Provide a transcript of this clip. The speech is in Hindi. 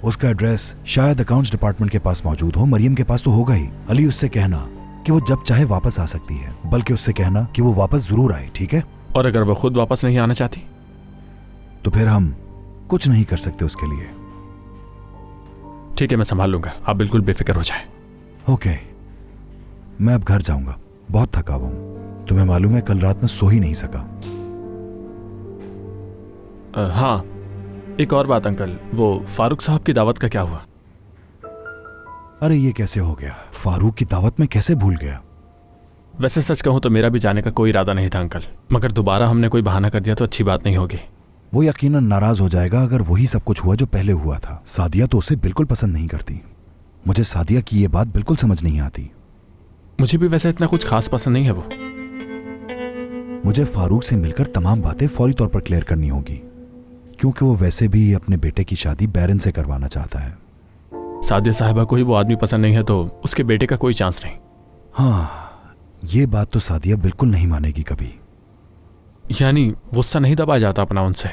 उसका एड्रेस शायद अकाउंट्स डिपार्टमेंट के पास मौजूद हो, मरियम के पास तो होगा ही। अली, उससे कहना कि वो जब चाहे वापस आ सकती है, बल्कि उससे कहना कि वो वापस जरूर आए, ठीक है? और अगर वो खुद वापस नहीं आना चाहती तो फिर हम कुछ नहीं कर सकते उसके लिए। ठीक है, मैं संभाल लूंगा, आप बिल्कुल बेफिक्र हो जाए। ओके, मैं अब घर जाऊंगा, बहुत थका हुआ हूं। तुम्हें मालूम है कल रात में सो ही नहीं सका। हाँ, एक और बात अंकल, वो फारूक साहब की दावत का क्या हुआ? अरे ये कैसे हो गया? फारूक की दावत में कैसे भूल गया? वैसे सच कहूं तो मेरा भी जाने का कोई इरादा नहीं था अंकल, मगर दोबारा हमने कोई बहाना कर दिया तो अच्छी बात नहीं होगी। वो यकीनन नाराज हो जाएगा अगर वही सब कुछ हुआ जो पहले हुआ था। सादिया तो उसे बिल्कुल पसंद नहीं करती। मुझे सादिया की ये बात बिल्कुल समझ नहीं आती। मुझे भी वैसे इतना कुछ खास पसंद नहीं है वो। मुझे फारूक से मिलकर तमाम बातें फौरी तौर पर क्लियर करनी होगी, क्योंकि वो वैसे भी अपने बेटे की शादी बैरन से करवाना चाहता है। सादिया साहिबा को ही वो आदमी पसंद नहीं है तो उसके बेटे का कोई चांस नहीं। हाँ, ये बात तो सादिया बिल्कुल नहीं मानेगी कभी। यानी गुस्सा नहीं दबा जाता अपना उनसे।